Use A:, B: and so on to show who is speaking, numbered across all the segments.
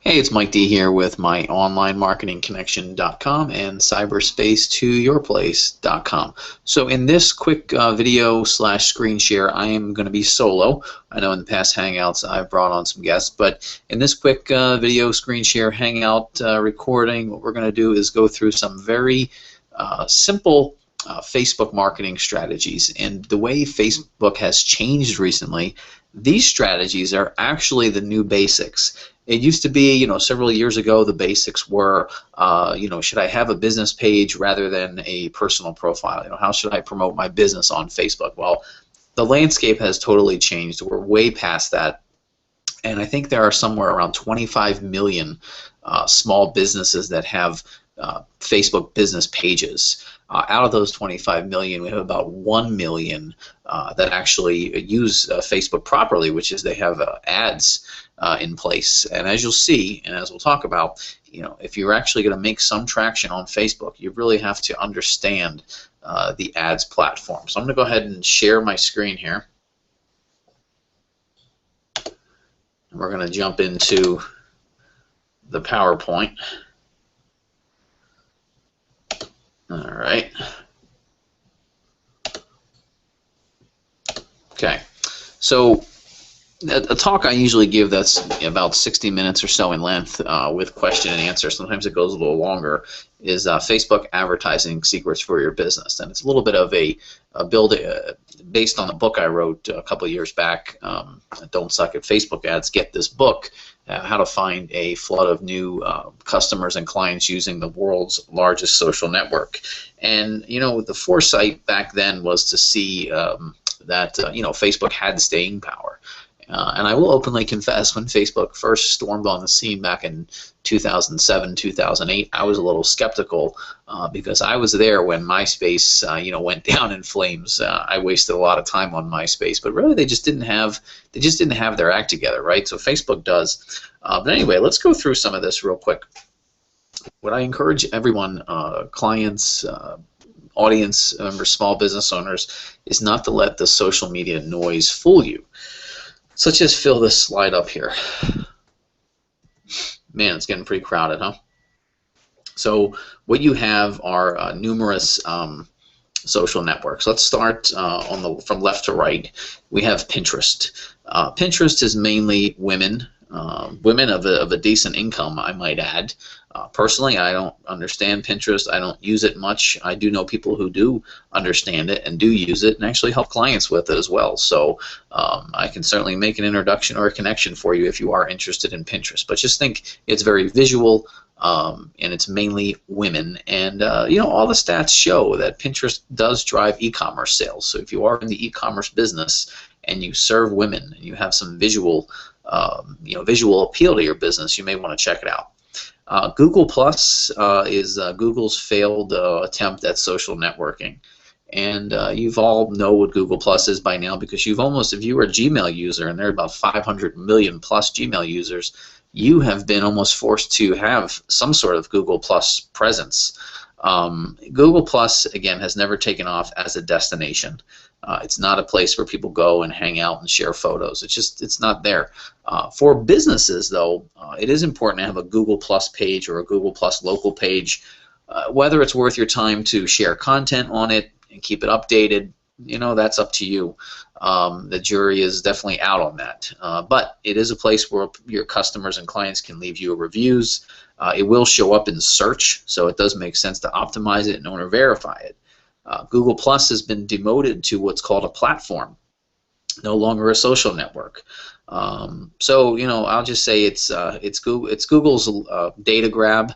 A: Hey, it's Mike D here with my onlinemarketingconnection.com and cyberspace2yourplace.com. So in this quick video slash screen share, I am going to be solo. I know in the past Hangouts I've brought on some guests, but in this quick video screen share Hangout recording, what we're going to do is go through some very simple Facebook marketing strategies. And the way Facebook has changed recently, these strategies are actually the new basics. It used to be, several years ago, the basics were, should I have a business page rather than a personal profile? How should I promote my business on Facebook? Well, the landscape has totally changed. We're way past that. And I think there are somewhere around 25 million small businesses that have Facebook business pages. Out of those 25 million, we have about 1 million that actually use Facebook properly, which is they have ads in place. And as you'll see, and as we'll talk about, if you're actually going to make some traction on Facebook, you really have to understand the ads platform. So I'm going to go ahead and share my screen here. And we're going to jump into the PowerPoint. All right. Okay. So a talk I usually give that's about 60 minutes or so in length with question and answer. Sometimes it goes a little longer. Is Facebook advertising secrets for your business, and it's a little bit of a build based on the book I wrote a couple of years back. Don't Suck at Facebook Ads. Get this book. How to find a flood of new customers and clients using the world's largest social network. And the foresight back then was to see that Facebook had staying power. And I will openly confess, when Facebook first stormed on the scene back in 2007, 2008, I was a little skeptical because I was there when MySpace, went down in flames. I wasted a lot of time on MySpace, but really they just didn't have their act together, right? So Facebook does. But anyway, let's go through some of this real quick. What I encourage everyone, clients, audience members, small business owners, is not to let the social media noise fool you. So let's just fill this slide up here. Man, it's getting pretty crowded, huh? So what you have are numerous social networks. Let's start from left to right. We have Pinterest. Pinterest is mainly women, women of a decent income, I might add. Personally, I don't understand Pinterest. I don't use it much. I do know people who do understand it and do use it and actually help clients with it as well. So I can certainly make an introduction or a connection for you if you are interested in Pinterest. But just think it's very visual and it's mainly women. And all the stats show that Pinterest does drive e-commerce sales. So if you are in the e-commerce business and you serve women and you have some visual appeal to your business, you may want to check it out. Google Plus is Google's failed attempt at social networking, and you've all know what Google Plus is by now because if you were a Gmail user, and there are about 500 million plus Gmail users, you have been almost forced to have some sort of Google Plus presence. Google Plus, again, has never taken off as a destination. It's not a place where people go and hang out and share photos. It's not there. For businesses, though, it is important to have a Google Plus page or a Google Plus local page. Whether it's worth your time to share content on it and keep it updated, that's up to you. The jury is definitely out on that. But it is a place where your customers and clients can leave you reviews. It will show up in search, so it does make sense to optimize it and owner verify it. Google Plus has been demoted to what's called a platform, no longer a social network. So I'll just say it's Google's data grab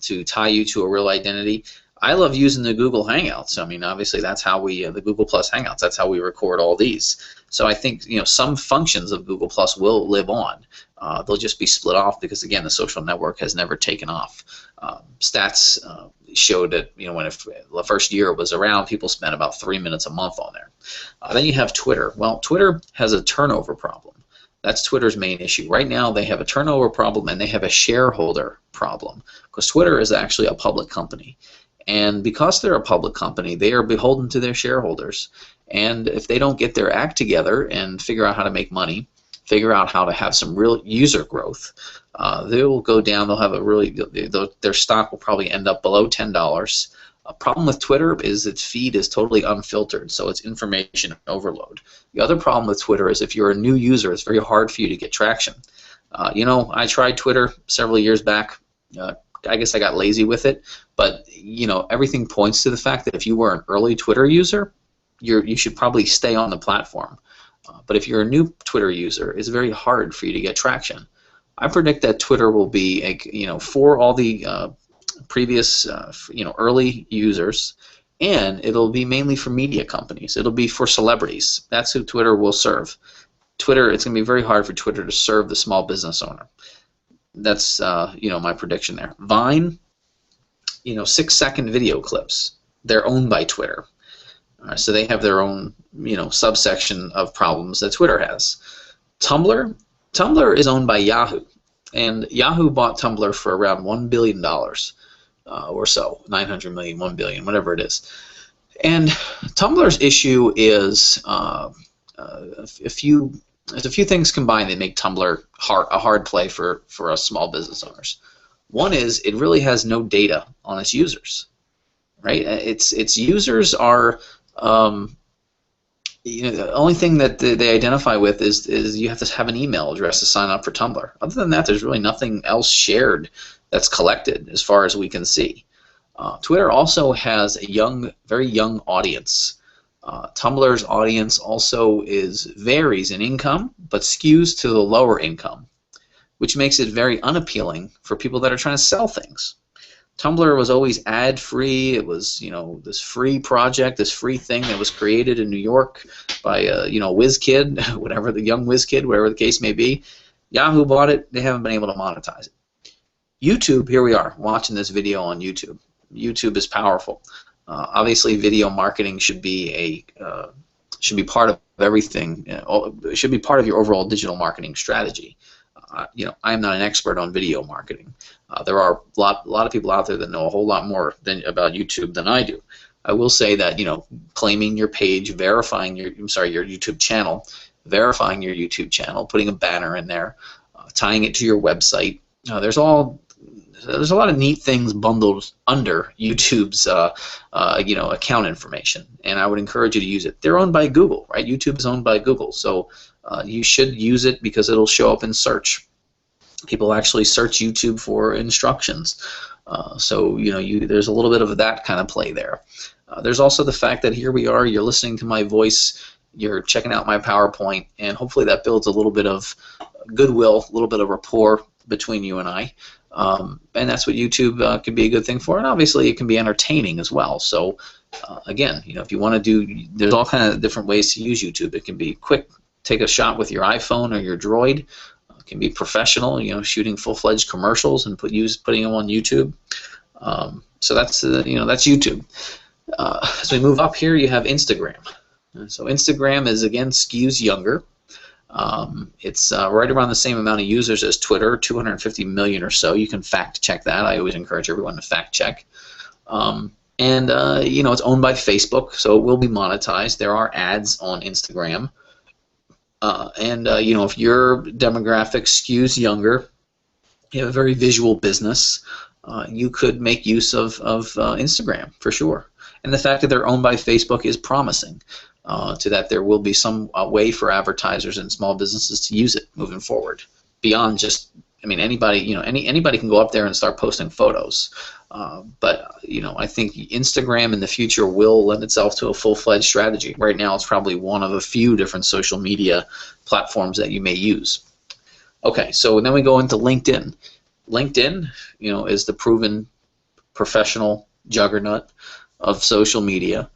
A: to tie you to a real identity. I love using the Google Hangouts. I mean, obviously that's how the Google Plus Hangouts. That's how we record all these. So I think some functions of Google Plus will live on. They'll just be split off because again, the social network has never taken off. Stats showed that when the first year it was around, people spent about 3 minutes a month on there. Then you have Twitter. Well, Twitter has a turnover problem. That's Twitter's main issue. Right now they have a turnover problem and they have a shareholder problem because Twitter is actually a public company. And because they're a public company, they are beholden to their shareholders. And if they don't get their act together and figure out how to make money, figure out how to have some real user growth, they will go down. They'll have a really, their stock will probably end up below $10. A problem with Twitter is its feed is totally unfiltered, so it's information overload. The other problem with Twitter is if you're a new user, it's very hard for you to get traction. You know, I tried Twitter several years back. I guess I got lazy with it, but you know, everything points to the fact that if you were an early Twitter user, you should probably stay on the platform. But if you're a new Twitter user, it's very hard for you to get traction. I predict that Twitter will be, you know, for all the previous, you know, early users, and it'll be mainly for media companies. It'll be for celebrities. That's who Twitter will serve. Twitter, it's going to be very hard for Twitter to serve the small business owner. That's you know, my prediction there. Vine, you know, 6-second video clips. They're owned by Twitter, so they have their own, you know, subsection of problems that Twitter has. Tumblr is owned by Yahoo, and Yahoo bought Tumblr for around $1 billion or so, 900 million, 1 billion, whatever it is. And Tumblr's issue is there's a few things combined that make Tumblr a hard play for us small business owners. One is it really has no data on its users, right? Its users are you know, the only thing that they identify with is you have to have an email address to sign up for Tumblr. Other than that, there's really nothing else shared that's collected as far as we can see. Twitter also has a very young audience. Tumblr's audience also varies in income, but skews to the lower income, which makes it very unappealing for people that are trying to sell things. Tumblr was always ad-free. It was, you know, this free project, this free thing that was created in New York by you know, whiz kid, whatever the young whiz kid, whatever the case may be. Yahoo bought it. They haven't been able to monetize it. YouTube, here we are watching this video on YouTube. YouTube is powerful. Obviously, video marketing should be part of everything. It should be part of your overall digital marketing strategy. You know, I'm not an expert on video marketing. There are a lot of people out there that know a whole lot more about YouTube than I do. I will say that, you know, claiming your page, verifying your YouTube channel, verifying your YouTube channel, putting a banner in there, tying it to your website. There's a lot of neat things bundled under YouTube's you know, account information, and I would encourage you to use it. They're owned by Google, right? YouTube is owned by Google, so you should use it because it'll show up in search. People actually search YouTube for instructions, so you know, there's a little bit of that kind of play there. There's also the fact that here we are, you're listening to my voice, you're checking out my PowerPoint, and hopefully that builds a little bit of goodwill, a little bit of rapport between you and I. And that's what YouTube can be a good thing for, and obviously it can be entertaining as well. So again, you know, if you want to do, there's all kind of different ways to use YouTube. It can be quick, take a shot with your iPhone or your Droid. It can be professional, you know, shooting full-fledged commercials and putting them on YouTube. So that's you know, that's YouTube. As we move up here, you have Instagram. So Instagram is, again, skews younger. It's right around the same amount of users as Twitter, 250 million or so. You can fact check that. I always encourage everyone to fact check. And you know, it's owned by Facebook, so it will be monetized. There are ads on Instagram. You know, if your demographic skews younger, you have a very visual business, you could make use of Instagram for sure. And the fact that they're owned by Facebook is promising. To that there will be some way for advertisers and small businesses to use it moving forward, beyond just, I mean, anybody, you know, anybody can go up there and start posting photos, but you know, I think Instagram in the future will lend itself to a full-fledged strategy. Right now it's probably one of a few different social media platforms that you may use. Okay, so then we go into LinkedIn. LinkedIn, you know, is the proven professional juggernaut of social media.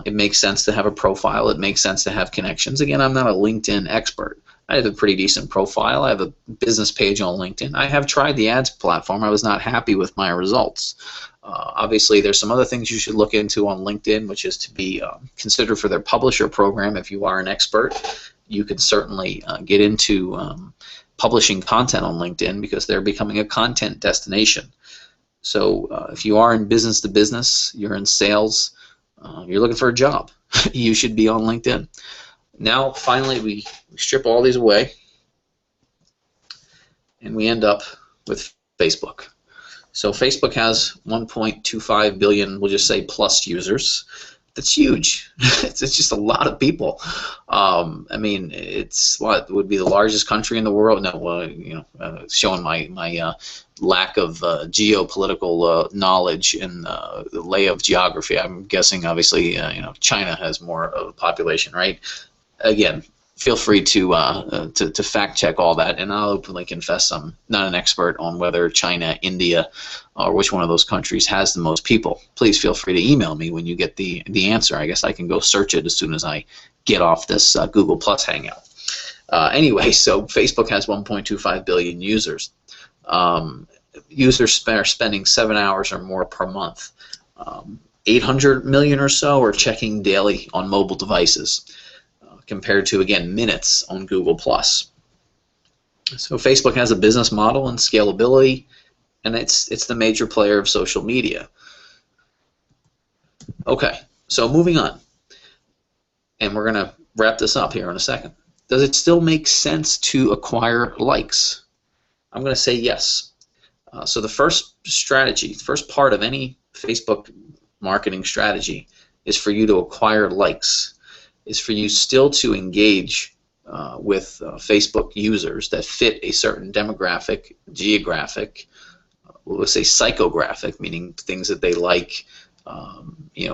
A: It makes sense to have a profile. It makes sense to have connections. Again, I'm not a LinkedIn expert. I have a pretty decent profile. I have a business page on LinkedIn. I have tried the ads platform. I was not happy with my results. Obviously, there's some other things you should look into on LinkedIn, which is to be considered for their publisher program. If you are an expert, you can certainly get into publishing content on LinkedIn because they're becoming a content destination. So if you are in business to business, you're in sales, you're looking for a job, you should be on LinkedIn. Now, finally, we strip all these away. and we end up with Facebook. So Facebook has 1.25 billion, we'll just say, plus users. That's huge. It's just a lot of people. I mean, it's what would be the largest country in the world. No, showing my lack of geopolitical knowledge and the lay of geography. I'm guessing, obviously, China has more of a population, right? Again, feel free to fact check all that, and I'll openly confess I'm not an expert on whether China, India, or which one of those countries has the most people. Please feel free to email me when you get the answer. I guess I can go search it as soon as I get off this Google Plus hangout. Anyway, so Facebook has 1.25 billion users. Users are spending 7 hours or more per month. 800 million or so are checking daily on mobile devices, compared to, again, minutes on Google+. So Facebook has a business model and scalability, and it's the major player of social media. Okay, so moving on, and we're going to wrap this up here in a second. Does it still make sense to acquire likes? I'm going to say yes. So the first strategy, the first part of any Facebook marketing strategy is for you to acquire likes. Is for you still to engage with Facebook users that fit a certain demographic, geographic, let's say psychographic, meaning things that they like,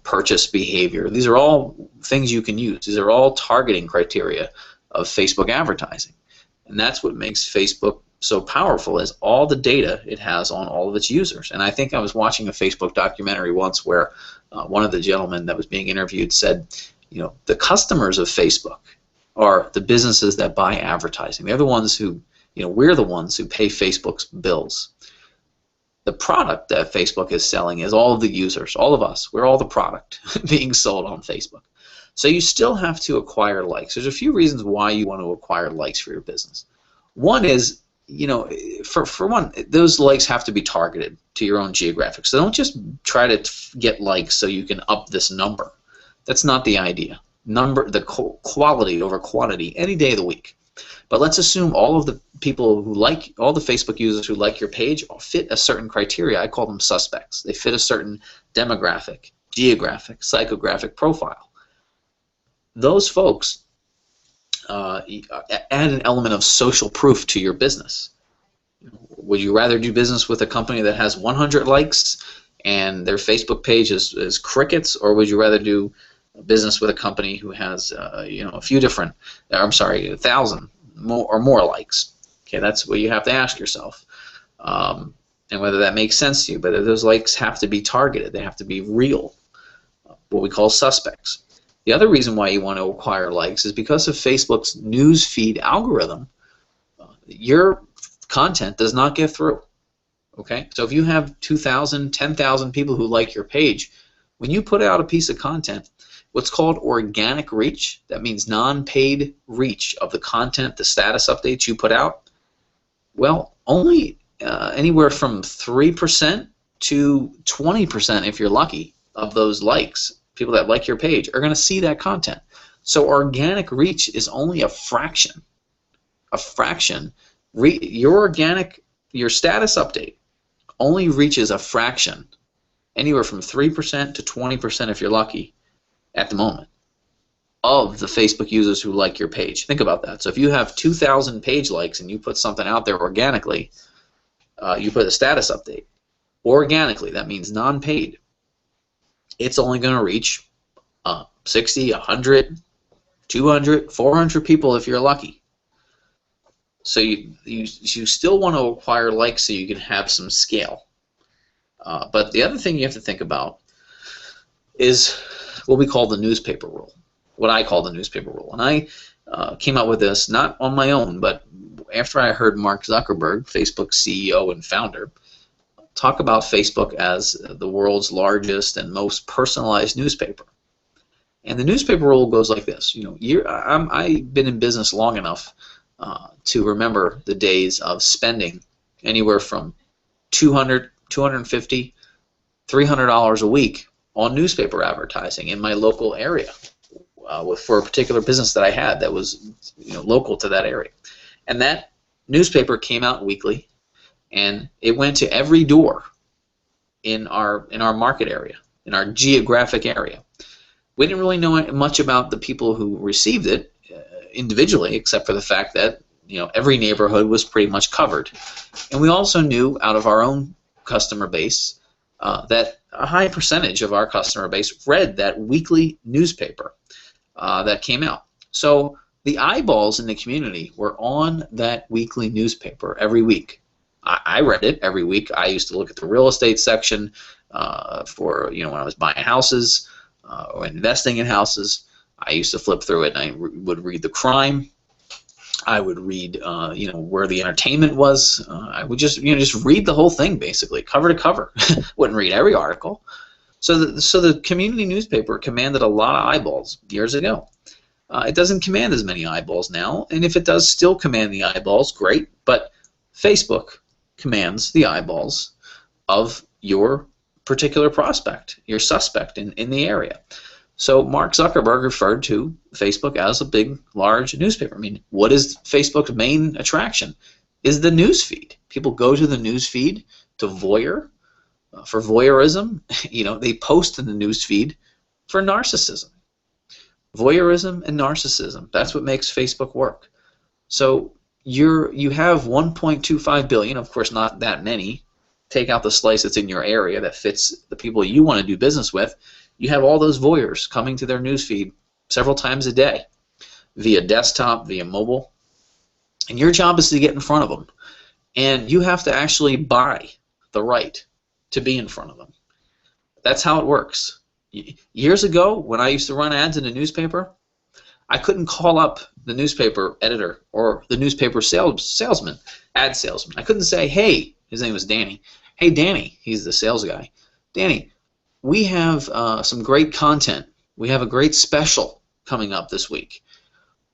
A: purchase behavior. These are all things you can use. These are all targeting criteria of Facebook advertising. And that's what makes Facebook so powerful, is all the data it has on all of its users. And I think I was watching a Facebook documentary once where one of the gentlemen that was being interviewed said, the customers of Facebook are the businesses that buy advertising. They're the ones who, we're the ones who pay Facebook's bills. The product that Facebook is selling is all of the users, all of us. We're all the product being sold on Facebook. So you still have to acquire likes. There's a few reasons why you want to acquire likes for your business. One is, for one, those likes have to be targeted to your own geographic. So don't just try to get likes so you can up this number. That's not the idea. Quality over quantity any day of the week. But let's assume all of the people who like, all the Facebook users who like your page fit a certain criteria. I call them suspects. They fit a certain demographic, geographic, psychographic profile. Those folks add an element of social proof to your business. Would you rather do business with a company that has 100 likes and their Facebook page is crickets, or would you rather do business with a company who has a few different, 1,000 or more likes? Okay, that's what you have to ask yourself, and whether that makes sense to you. But those likes have to be targeted. They have to be real, what we call suspects. The other reason why you want to acquire likes is because of Facebook's news feed algorithm. Your content does not get through. Okay, so if you have 2,000, 10,000 people who like your page, when you put out a piece of content, what's called organic reach, that means non-paid reach of the content, the status updates you put out, well, only anywhere from 3% to 20%, if you're lucky, of those likes, people that like your page, are going to see that content. So organic reach is only a fraction. A fraction. Your status update only reaches a fraction, anywhere from 3% to 20%, if you're lucky, at the moment, of the Facebook users who like your page. Think about that. So if you have 2,000 page likes and you put something out there organically, you put a status update. Organically, that means non-paid. It's only going to reach 60, 100, 200, 400 people if you're lucky. So you still want to acquire likes so you can have some scale. But the other thing you have to think about is what we call the newspaper rule, what I call the newspaper rule. And I came up with this not on my own, but after I heard Mark Zuckerberg, Facebook's CEO and founder, talk about Facebook as the world's largest and most personalized newspaper. And the newspaper rule goes like this. I've been in business long enough to remember the days of spending anywhere from $200, $250, $300 a week on newspaper advertising in my local area for a particular business that I had that was local to that area. And that newspaper came out weekly, and it went to every door in our market area, in our geographic area. We didn't really know much about the people who received it individually, except for the fact that every neighborhood was pretty much covered. And we also knew out of our own customer base that a high percentage of our customer base read that weekly newspaper that came out. So the eyeballs in the community were on that weekly newspaper every week. I read it every week. I used to look at the real estate section for when I was buying houses or investing in houses. I used to flip through it, and I would read the crime. I would read where the entertainment was. I would just read the whole thing, basically, cover to cover. Wouldn't read every article. So the community newspaper commanded a lot of eyeballs years ago. It doesn't command as many eyeballs now, and if it does still command the eyeballs, great. But Facebook commands the eyeballs of your particular prospect, your suspect in the area. So Mark Zuckerberg referred to Facebook as a big, large newspaper. I mean, what is Facebook's main attraction? Is the news feed. People go to the news feed to voyeur, for voyeurism. They post in the news feed for narcissism. Voyeurism and narcissism. That's what makes Facebook work. So you have 1.25 billion, of course not that many. Take out the slice that's in your area that fits the people you want to do business with. You have all those voyeurs coming to their newsfeed several times a day via desktop, via mobile. And your job is to get in front of them. And you have to actually buy the right to be in front of them. That's how it works. Years ago, when I used to run ads in a newspaper, I couldn't call up the newspaper editor or the newspaper salesman, ad salesman. I couldn't say, hey, his name was Danny. Hey, Danny, he's the sales guy. Danny, we have some great content. We have a great special coming up this week.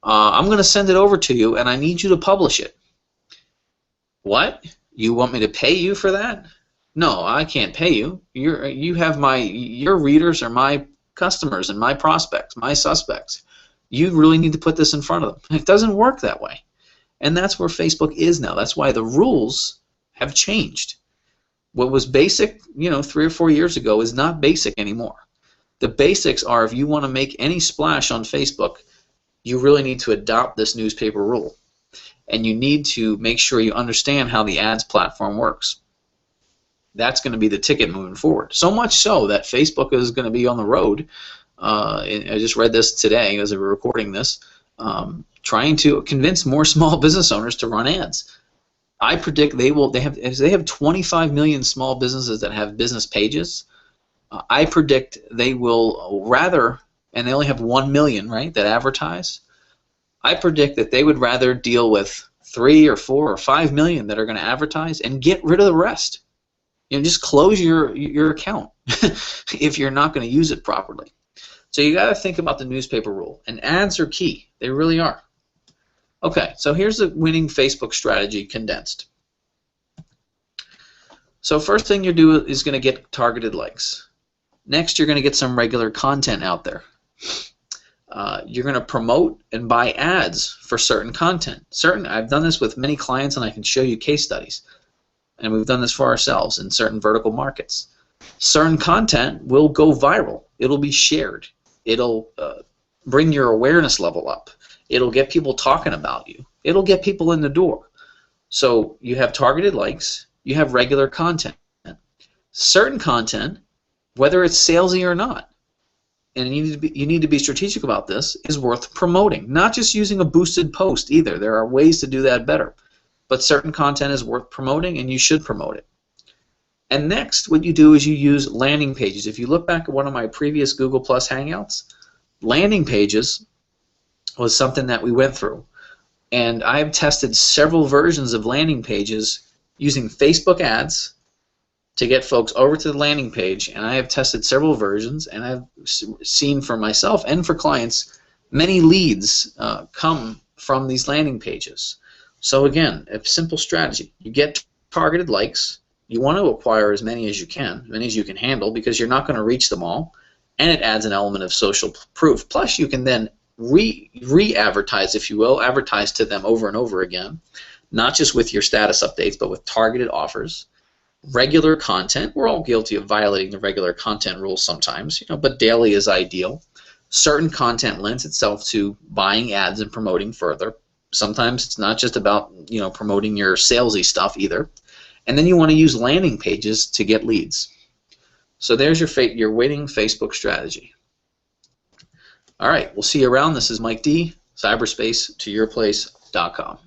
A: I'm going to send it over to you, and I need you to publish it. What? You want me to pay you for that? No, I can't pay you. Your readers are my customers and my prospects, my suspects. You really need to put this in front of them. It doesn't work that way. And that's where Facebook is now. That's why the rules have changed. What was basic, 3 or 4 years ago is not basic anymore. The basics are, if you want to make any splash on Facebook, you really need to adopt this newspaper rule. And you need to make sure you understand how the ads platform works. That's going to be the ticket moving forward. So much so that Facebook is going to be on the road. I just read this today as we were recording this, trying to convince more small business owners to run ads. I predict they have 25 million small businesses that have business pages. I predict they will rather, and they only have 1 million, right, that advertise. I predict that they would rather deal with 3 or 4 or 5 million that are going to advertise and get rid of the rest. Just close your account if you're not going to use it properly. So you got to think about the newspaper rule, and ads are key. They really are. Okay, so here's the winning Facebook strategy condensed. So first thing you do is going to get targeted likes. Next, you're going to get some regular content out there. You're going to promote and buy ads for certain content. I've done this with many clients, and I can show you case studies. And we've done this for ourselves in certain vertical markets. Certain content will go viral. It'll be shared. It'll bring your awareness level up. It'll get people talking about you. It'll get people in the door. So you have targeted likes. You have regular content. Certain content, whether it's salesy or not, and you need to be strategic about this, is worth promoting. Not just using a boosted post either. There are ways to do that better. But certain content is worth promoting, and you should promote it. And next, what you do is you use landing pages. If you look back at one of my previous Google Plus Hangouts, landing pages was something that we went through. And I've tested several versions of landing pages using Facebook ads to get folks over to the landing page. And I have tested several versions, and I've seen for myself and for clients many leads come from these landing pages. So again, a simple strategy. You get targeted likes. You want to acquire as many as you can handle, because you're not going to reach them all, and it adds an element of social proof. Plus, you can then re-advertise, if you will, advertise to them over and over again. not just with your status updates, but with targeted offers, regular content. We're all guilty of violating the regular content rules sometimes, but daily is ideal. Certain content lends itself to buying ads and promoting further. Sometimes it's not just about promoting your salesy stuff either. And then you want to use landing pages to get leads. So there's your winning Facebook strategy. All right, we'll see you around. This is Mike D, cyberspace2yourplace.com.